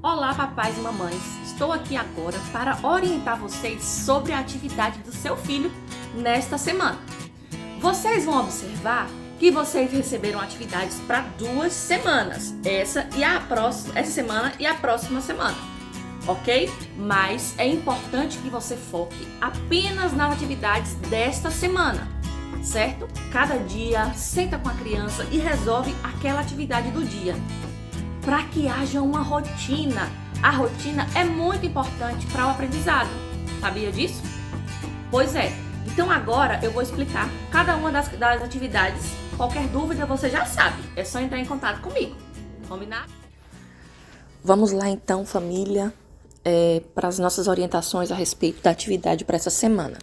Olá, papais e mamães! Estou aqui agora para orientar vocês sobre a atividade do seu filho nesta semana. Vocês vão observar que vocês receberam atividades para 2 semanas, essa semana e a próxima semana, ok? Mas é importante que você foque apenas nas atividades desta semana, certo? Cada dia, senta com a criança e resolve aquela atividade do dia, para que haja uma rotina. A rotina é muito importante para o aprendizado. Sabia disso? Pois é. Então agora eu vou explicar cada uma das atividades. Qualquer dúvida você já sabe. É só entrar em contato comigo. Combinado? Vamos lá então, família, para as nossas orientações a respeito da atividade para essa semana.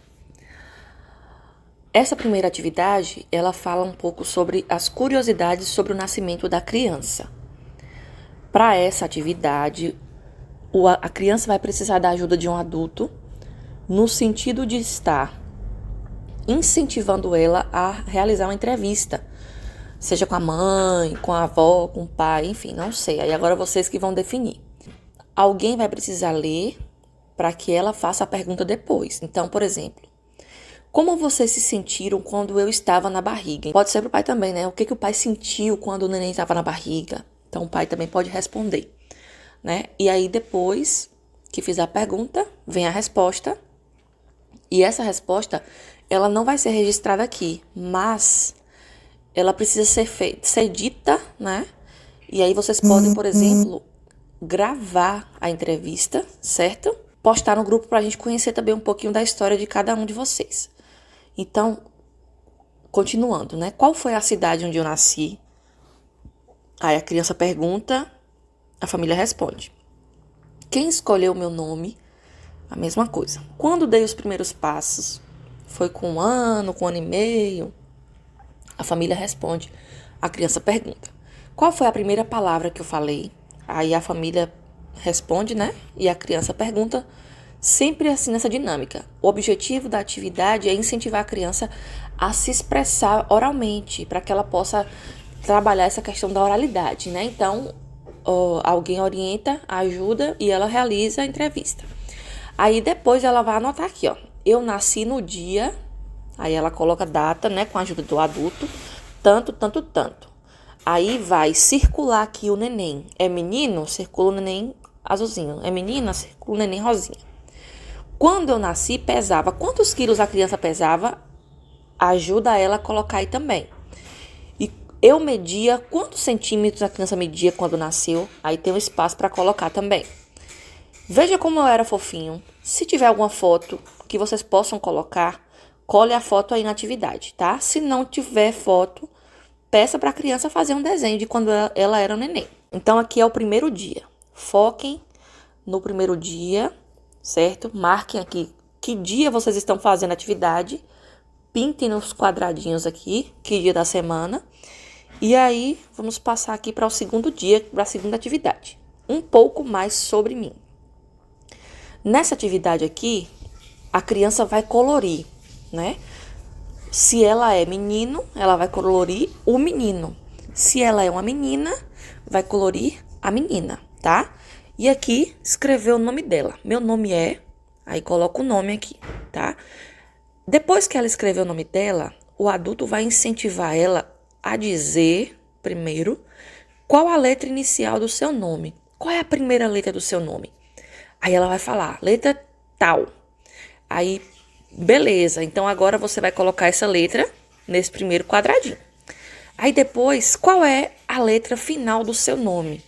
Essa primeira atividade, ela fala um pouco sobre as curiosidades sobre o nascimento da criança. Para essa atividade, a criança vai precisar da ajuda de um adulto no sentido de estar incentivando ela a realizar uma entrevista, seja com a mãe, com a avó, com o pai, enfim, não sei. Aí agora vocês que vão definir. Alguém vai precisar ler para que ela faça a pergunta depois. Então, por exemplo, como vocês se sentiram quando eu estava na barriga? Pode ser para o pai também, né? O que o pai sentiu quando o neném estava na barriga? Então, o pai também pode responder, né? E aí, depois que fizer a pergunta, vem a resposta. E essa resposta, ela não vai ser registrada aqui, mas ela precisa ser dita, né? E aí, vocês podem, por exemplo, gravar a entrevista, certo? Postar no grupo para a gente conhecer também um pouquinho da história de cada um de vocês. Então, continuando, né? Qual foi a cidade onde eu nasci? Aí a criança pergunta, a família responde. Quem escolheu o meu nome? A mesma coisa. Quando dei os primeiros passos? Foi com 1 ano, com 1 ano e meio? A família responde. A criança pergunta. Qual foi a primeira palavra que eu falei? Aí a família responde, né? E a criança pergunta, sempre assim nessa dinâmica. O objetivo da atividade é incentivar a criança a se expressar oralmente, para que ela possa trabalhar essa questão da oralidade, né? Então, alguém orienta, ajuda e ela realiza a entrevista. Aí depois ela vai anotar aqui, ó. Eu nasci no dia, aí ela coloca data, né? Com a ajuda do adulto, tanto. Aí vai circular aqui o neném. É menino? Circula o neném azulzinho. É menina? Circula o neném rosinha. Quando eu nasci, pesava. Quantos quilos a criança pesava? Ajuda ela a colocar aí também. Eu media quantos centímetros a criança media quando nasceu. Aí tem um espaço para colocar também. Veja como eu era fofinho. Se tiver alguma foto que vocês possam colocar, cole a foto aí na atividade, tá? Se não tiver foto, peça para a criança fazer um desenho de quando ela era um neném. Então aqui é o primeiro dia. Foquem no primeiro dia, certo? Marquem aqui que dia vocês estão fazendo a atividade. Pintem nos quadradinhos aqui, que dia da semana. E aí, vamos passar aqui para o segundo dia, para a segunda atividade. Um pouco mais sobre mim. Nessa atividade aqui, a criança vai colorir, né? Se ela é menino, ela vai colorir o menino. Se ela é uma menina, vai colorir a menina, tá? E aqui, escrever o nome dela. Meu nome é... Aí, coloca o nome aqui, tá? Depois que ela escrever o nome dela, o adulto vai incentivar ela a dizer, primeiro, qual a letra inicial do seu nome. Qual é a primeira letra do seu nome? Aí ela vai falar, letra tal. Aí, beleza. Então, agora você vai colocar essa letra nesse primeiro quadradinho. Aí, depois, qual é a letra final do seu nome?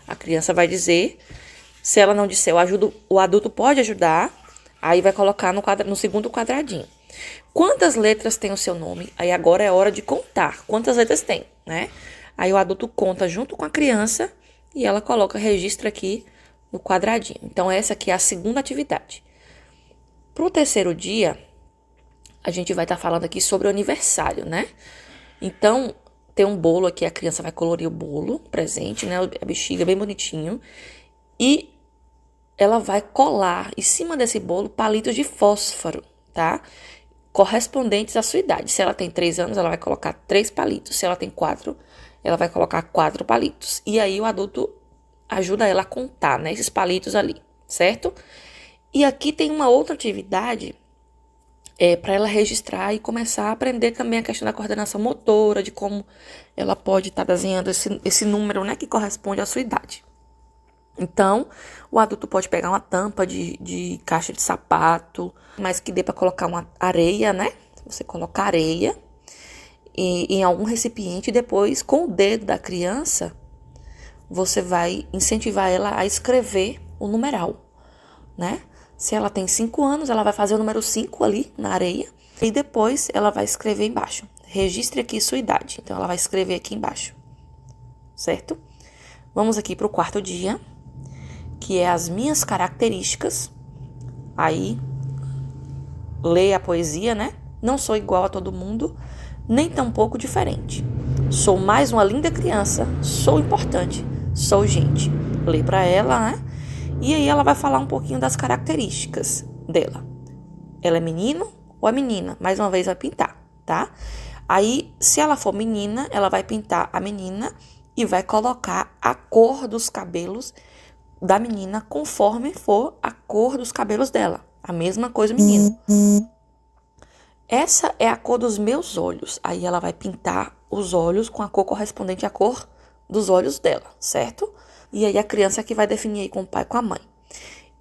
A criança vai dizer. Se ela não disser, o adulto pode ajudar. Aí, vai colocar no segundo quadradinho. Quantas letras tem o seu nome? Aí agora é hora de contar. Quantas letras tem, né? Aí o adulto conta junto com a criança e ela coloca, registra aqui no quadradinho. Então essa aqui é a segunda atividade. Pro terceiro dia, a gente vai estar falando aqui sobre o aniversário, né? Então tem um bolo aqui, a criança vai colorir o bolo, presente, né? A bexiga bem bonitinho. E ela vai colar em cima desse bolo palitos de fósforo, tá? Correspondentes à sua idade. Se ela tem 3 anos, ela vai colocar 3 palitos. Se ela tem 4, ela vai colocar 4 palitos. E aí o adulto ajuda ela a contar, né? Esses palitos ali, certo? E aqui tem uma outra atividade para ela registrar e começar a aprender também a questão da coordenação motora, de como ela pode estar desenhando esse número, né, que corresponde à sua idade. Então, o adulto pode pegar uma tampa de caixa de sapato, mas que dê para colocar uma areia, né? Você coloca areia em algum recipiente e depois, com o dedo da criança, você vai incentivar ela a escrever o numeral, né? Se ela tem 5 anos, ela vai fazer o número 5 ali na areia e depois ela vai escrever embaixo. Registre aqui sua idade. Então, ela vai escrever aqui embaixo, certo? Vamos aqui para o quarto dia, que é as minhas características. Aí, leia a poesia, né? Não sou igual a todo mundo, nem tampouco diferente. Sou mais uma linda criança, sou importante, sou gente. Lê para ela, né? E aí ela vai falar um pouquinho das características dela. Ela é menino ou é menina? Mais uma vez vai pintar, tá? Aí, se ela for menina, ela vai pintar a menina e vai colocar a cor dos cabelos da menina conforme for a cor dos cabelos dela. A mesma coisa, menino. Essa é a cor dos meus olhos. Aí ela vai pintar os olhos com a cor correspondente à cor dos olhos dela, certo? E aí a criança que vai definir aí com o pai e com a mãe.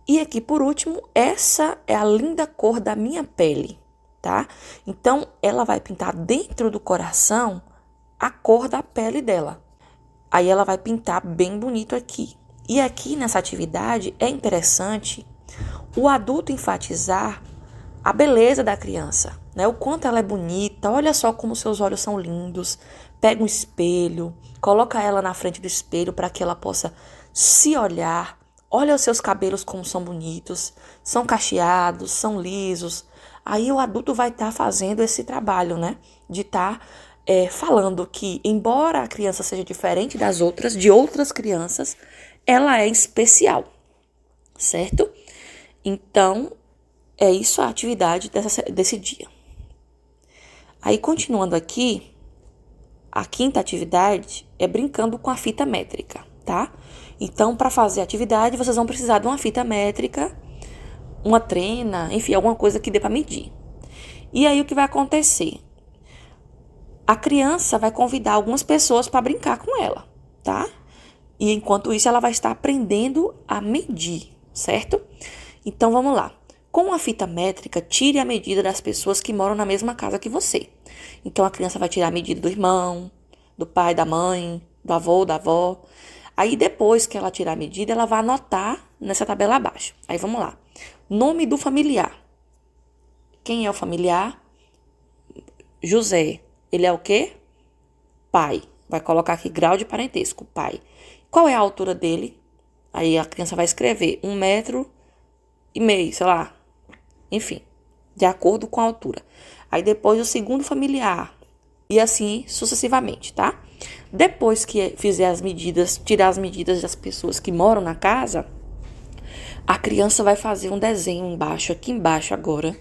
E aqui, por último, essa é a linda cor da minha pele, tá? Então, ela vai pintar dentro do coração a cor da pele dela. Aí ela vai pintar bem bonito aqui. E aqui nessa atividade é interessante o adulto enfatizar a beleza da criança, né? O quanto ela é bonita, olha só como seus olhos são lindos. Pega um espelho, coloca ela na frente do espelho para que ela possa se olhar. Olha os seus cabelos como são bonitos, são cacheados, são lisos. Aí o adulto vai estar fazendo esse trabalho, né? De estar falando que, embora a criança seja diferente das outras, de outras crianças, ela é especial, certo? Então, é isso a atividade desse dia. Aí, continuando aqui, a quinta atividade é brincando com a fita métrica, tá? Então, para fazer a atividade, vocês vão precisar de uma fita métrica, uma trena, enfim, alguma coisa que dê para medir. E aí, o que vai acontecer? A criança vai convidar algumas pessoas para brincar com ela, tá? E enquanto isso, ela vai estar aprendendo a medir, certo? Então, vamos lá. Com a fita métrica, tire a medida das pessoas que moram na mesma casa que você. Então, a criança vai tirar a medida do irmão, do pai, da mãe, do avô, da avó. Aí, depois que ela tirar a medida, ela vai anotar nessa tabela abaixo. Aí, vamos lá. Nome do familiar. Quem é o familiar? José. Ele é o quê? Pai. Vai colocar aqui grau de parentesco, pai. Qual é a altura dele? Aí, a criança vai escrever 1,5 m, sei lá. Enfim, de acordo com a altura. Aí depois o segundo familiar. E assim sucessivamente, tá? Depois que fizer as medidas, tirar as medidas das pessoas que moram na casa, a criança vai fazer um desenho embaixo, aqui embaixo agora.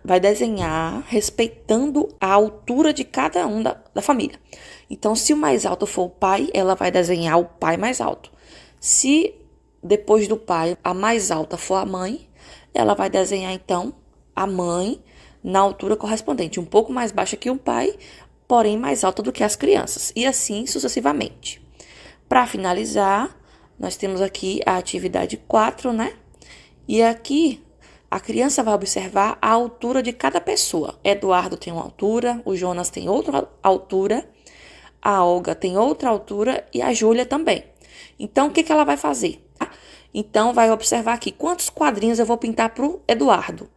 Vai desenhar respeitando a altura de cada um da família. Então, se o mais alto for o pai, ela vai desenhar o pai mais alto. Se depois do pai a mais alta for a mãe, ela vai desenhar, então, a mãe na altura correspondente. Um pouco mais baixa que o pai, porém mais alta do que as crianças. E assim sucessivamente. Para finalizar, nós temos aqui a atividade 4, né? E aqui, a criança vai observar a altura de cada pessoa. Eduardo tem uma altura, o Jonas tem outra altura, a Olga tem outra altura e a Júlia também. Então, o que ela vai fazer? Então, vai observar aqui quantos quadrinhos eu vou pintar para o Eduardo.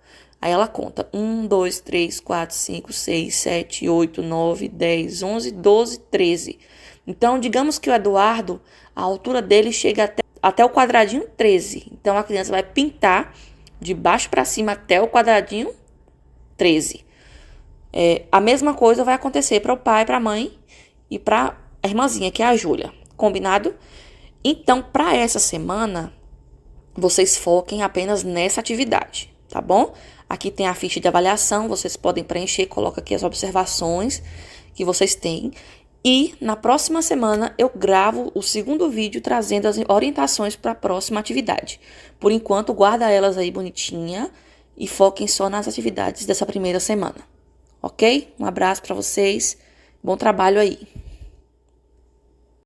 Aí ela conta 1, 2, 3, 4, 5, 6, 7, 8, 9, 10, 11, 12, 13. Então, digamos que o Eduardo, a altura dele chega até o quadradinho 13. Então, a criança vai pintar de baixo para cima até o quadradinho 13. A mesma coisa vai acontecer para o pai, para a mãe e para a irmãzinha, que é a Júlia. Combinado? Então, para essa semana, vocês foquem apenas nessa atividade, tá bom? Aqui tem a ficha de avaliação, vocês podem preencher, coloca aqui as observações que vocês têm. E na próxima semana eu gravo o segundo vídeo trazendo as orientações para a próxima atividade. Por enquanto, guarda elas aí bonitinha e foquem só nas atividades dessa primeira semana. Ok? Um abraço para vocês. Bom trabalho aí.